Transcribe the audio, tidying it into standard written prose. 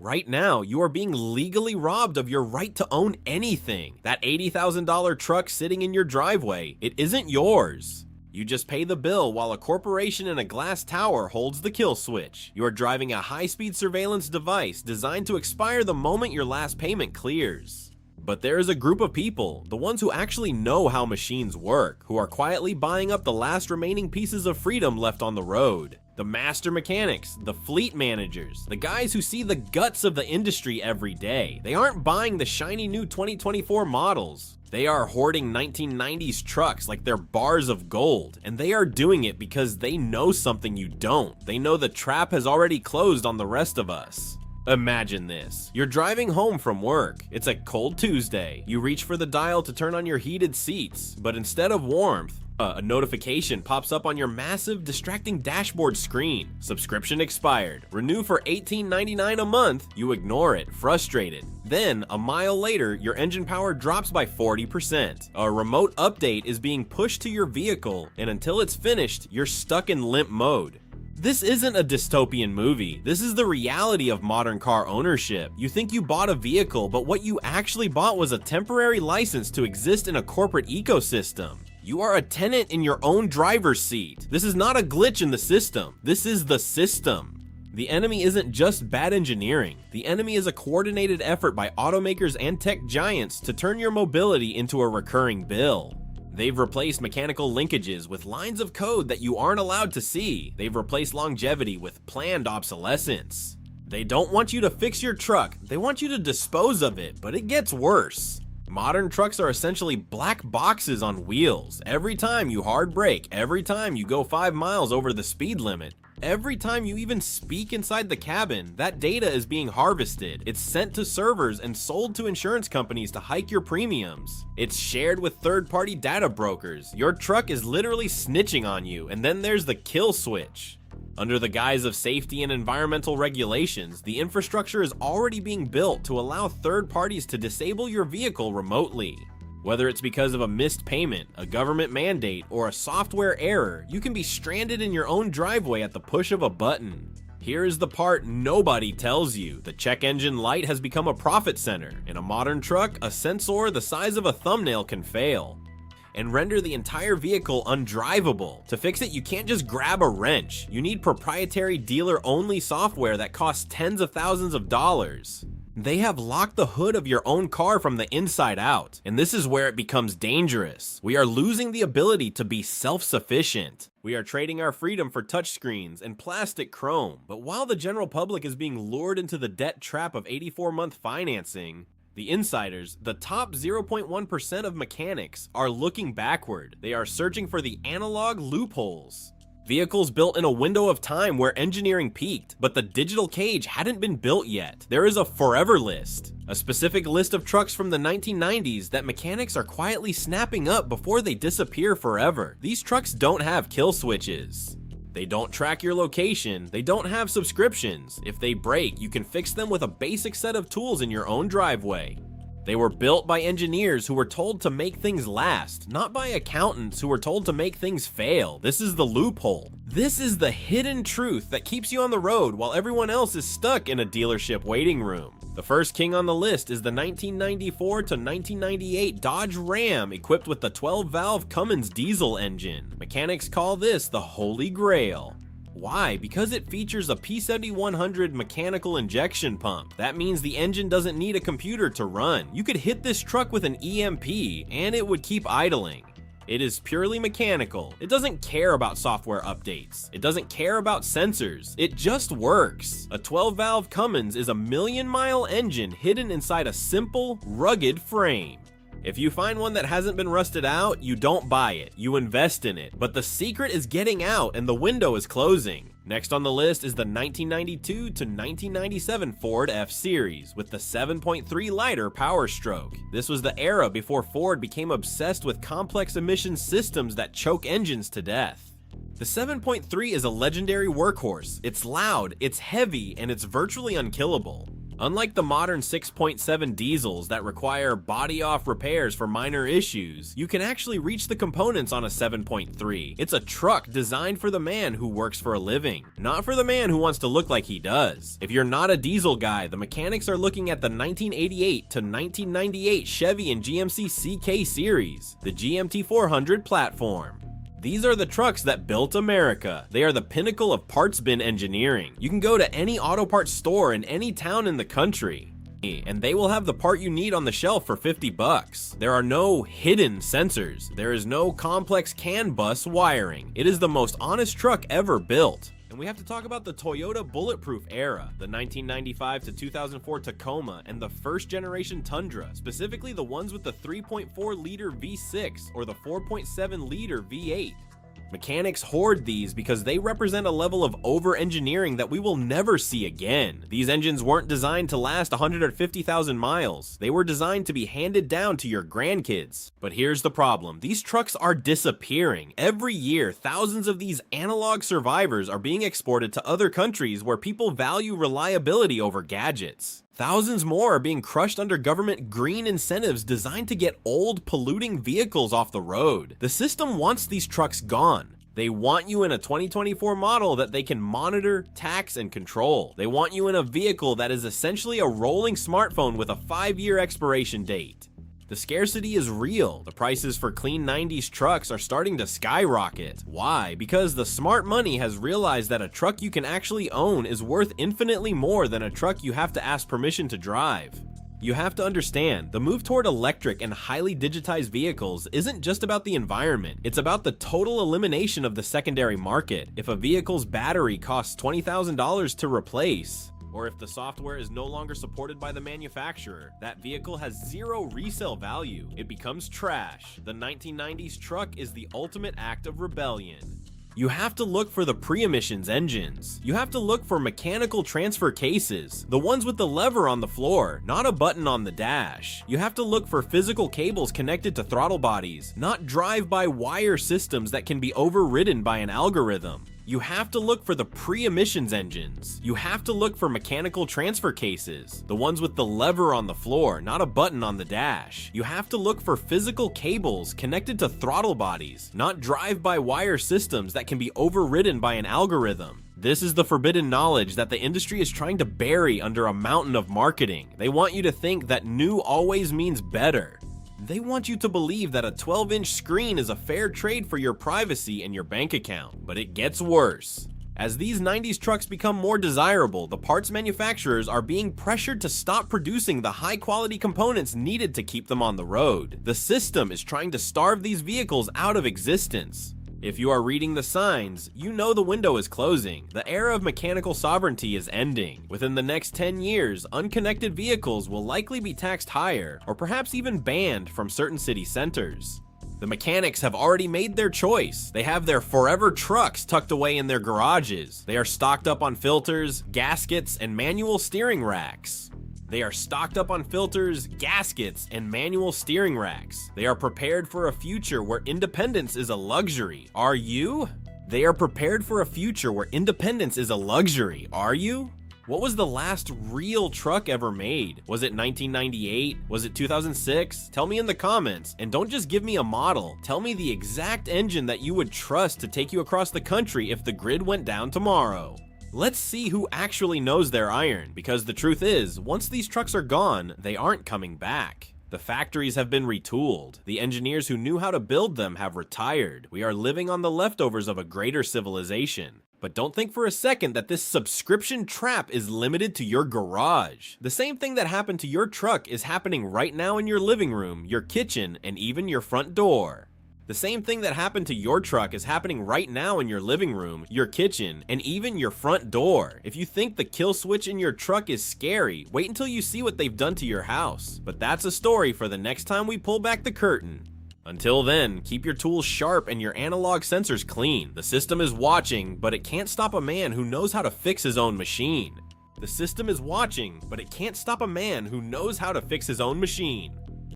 Right now, you are being legally robbed of your right to own anything. That $80,000 truck sitting in your driveway, it isn't yours. You just pay the bill while a corporation in a glass tower holds the kill switch. You are driving a high-speed surveillance device designed to expire the moment your last payment clears. But there is a group of people, the ones who actually know how machines work, who are quietly buying up the last remaining pieces of freedom left on the road. The master mechanics, the fleet managers, the guys who see the guts of the industry every day. They aren't buying the shiny new 2024 models. They are hoarding 1990s trucks like they're bars of gold, and they are doing it because they know something you don't. They know the trap has already closed on the rest of us. Imagine this. You're driving home from work. It's a cold Tuesday. You reach for the dial to turn on your heated seats, but instead of warmth, a notification pops up on your massive, distracting dashboard screen. Subscription expired. Renew for $18.99 a month. You ignore it, frustrated. Then, a mile later, your engine power drops by 40%. A remote update is being pushed to your vehicle, and until it's finished, you're stuck in limp mode. This isn't a dystopian movie. This is the reality of modern car ownership. You think you bought a vehicle, but what you actually bought was a temporary license to exist in a corporate ecosystem. You are a tenant in your own driver's seat. This is not a glitch in the system. This is the system. The enemy isn't just bad engineering. The enemy is a coordinated effort by automakers and tech giants to turn your mobility into a recurring bill. They've replaced mechanical linkages with lines of code that you aren't allowed to see. They've replaced longevity with planned obsolescence. They don't want you to fix your truck. They want you to dispose of it, but it gets worse. Modern trucks are essentially black boxes on wheels. Every time you hard brake, every time you go 5 miles over the speed limit, every time you even speak inside the cabin, that data is being harvested. It's sent to servers and sold to insurance companies to hike your premiums. It's shared with third-party data brokers. Your truck is literally snitching on you, and then there's the kill switch. Under the guise of safety and environmental regulations, the infrastructure is already being built to allow third parties to disable your vehicle remotely. Whether it's because of a missed payment, a government mandate, or a software error, you can be stranded in your own driveway at the push of a button. Here is the part nobody tells you. The check engine light has become a profit center. In a modern truck, a sensor the size of a thumbnail can fail and render the entire vehicle undrivable. To fix it, you can't just grab a wrench. You need proprietary dealer-only software that costs tens of thousands of dollars. They have locked the hood of your own car from the inside out, and this is where it becomes dangerous. We are losing the ability to be self-sufficient. We are trading our freedom for touchscreens and plastic chrome, but while the general public is being lured into the debt trap of 84-month financing, the insiders, the top 0.1% of mechanics, are looking backward. They are searching for the analog loopholes. Vehicles built in a window of time where engineering peaked, but the digital cage hadn't been built yet. There is a forever list, a specific list of trucks from the 1990s that mechanics are quietly snapping up before they disappear forever. These trucks don't have kill switches. They don't track your location. They don't have subscriptions. If they break, you can fix them with a basic set of tools in your own driveway. They were built by engineers who were told to make things last, not by accountants who were told to make things fail. This is the loophole. This is the hidden truth that keeps you on the road while everyone else is stuck in a dealership waiting room. The first king on the list is the 1994 to 1998 Dodge Ram equipped with the 12-valve Cummins diesel engine. Mechanics call this the Holy Grail. Why? Because it features a P7100 mechanical injection pump. That means the engine doesn't need a computer to run. You could hit this truck with an EMP and it would keep idling. It is purely mechanical. It doesn't care about software updates. It doesn't care about sensors. It just works. A 12-valve Cummins is a million-mile engine hidden inside a simple, rugged frame. If you find one that hasn't been rusted out, you don't buy it, you invest in it. But the secret is getting out and the window is closing. Next on the list is the 1992 to 1997 Ford F-Series with the 7.3-liter Power Stroke. This was the era before Ford became obsessed with complex emission systems that choke engines to death. The 7.3 is a legendary workhorse. It's loud, it's heavy, and it's virtually unkillable. Unlike the modern 6.7 diesels that require body-off repairs for minor issues, you can actually reach the components on a 7.3. It's a truck designed for the man who works for a living, not for the man who wants to look like he does. If you're not a diesel guy, the mechanics are looking at the 1988 to 1998 Chevy and GMC CK series, the GMT 400 platform. These are the trucks that built America. They are the pinnacle of parts bin engineering. You can go to any auto parts store in any town in the country, and they will have the part you need on the shelf for 50 bucks. There are no hidden sensors. There is no complex CAN bus wiring. It is the most honest truck ever built. And we have to talk about the Toyota Bulletproof era, the 1995 to 2004 Tacoma, and the first generation Tundra, specifically the ones with the 3.4-liter V6 or the 4.7-liter V8. Mechanics hoard these because they represent a level of over-engineering that we will never see again. These engines weren't designed to last 150,000 miles. They were designed to be handed down to your grandkids. But here's the problem. These trucks are disappearing. Every year, thousands of these analog survivors are being exported to other countries where people value reliability over gadgets. Thousands more are being crushed under government green incentives designed to get old, polluting vehicles off the road. The system wants these trucks gone. They want you in a 2024 model that they can monitor, tax, and control. They want you in a vehicle that is essentially a rolling smartphone with a 5-year expiration date. The scarcity is real. The prices for clean 90s trucks are starting to skyrocket. Why? Because the smart money has realized that a truck you can actually own is worth infinitely more than a truck you have to ask permission to drive. You have to understand, the move toward electric and highly digitized vehicles isn't just about the environment, it's about the total elimination of the secondary market. If a vehicle's battery costs $20,000 to replace, or if the software is no longer supported by the manufacturer, that vehicle has zero resale value. It becomes trash. The 1990s truck is the ultimate act of rebellion. You have to look for the pre-emissions engines. You have to look for mechanical transfer cases, the ones with the lever on the floor, not a button on the dash. You have to look for physical cables connected to throttle bodies, not drive-by-wire systems that can be overridden by an algorithm. You have to look for the pre-emissions engines. You have to look for mechanical transfer cases, the ones with the lever on the floor, not a button on the dash. You have to look for physical cables connected to throttle bodies, not drive-by-wire systems that can be overridden by an algorithm. This is the forbidden knowledge that the industry is trying to bury under a mountain of marketing. They want you to think that new always means better. They want you to believe that a 12-inch screen is a fair trade for your privacy and your bank account, but it gets worse. As these 90s trucks become more desirable, the parts manufacturers are being pressured to stop producing the high-quality components needed to keep them on the road. The system is trying to starve these vehicles out of existence. If you are reading the signs, you know the window is closing. The era of mechanical sovereignty is ending. Within the next 10 years, unconnected vehicles will likely be taxed higher, or perhaps even banned from certain city centers. The mechanics have already made their choice. They have their forever trucks tucked away in their garages. They are stocked up on filters, gaskets, and manual steering racks. They are stocked up on filters, gaskets, and manual steering racks. They are prepared for a future where independence is a luxury. Are you? They are prepared for a future where independence is a luxury. Are you? What was the last real truck ever made? Was it 1998? Was it 2006? Tell me in the comments. And don't just give me a model. Tell me the exact engine that you would trust to take you across the country if the grid went down tomorrow. Let's see who actually knows their iron, because the truth is, once these trucks are gone, they aren't coming back. The factories have been retooled. The engineers who knew how to build them have retired. We are living on the leftovers of a greater civilization. But don't think for a second that this subscription trap is limited to your garage. The same thing that happened to your truck is happening right now in your living room, your kitchen, and even your front door. The same thing that happened to your truck is happening right now in your living room, your kitchen, and even your front door. If you think the kill switch in your truck is scary, wait until you see what they've done to your house. But that's a story for the next time we pull back the curtain. Until then, keep your tools sharp and your analog sensors clean. The system is watching, but it can't stop a man who knows how to fix his own machine. The system is watching, but it can't stop a man who knows how to fix his own machine.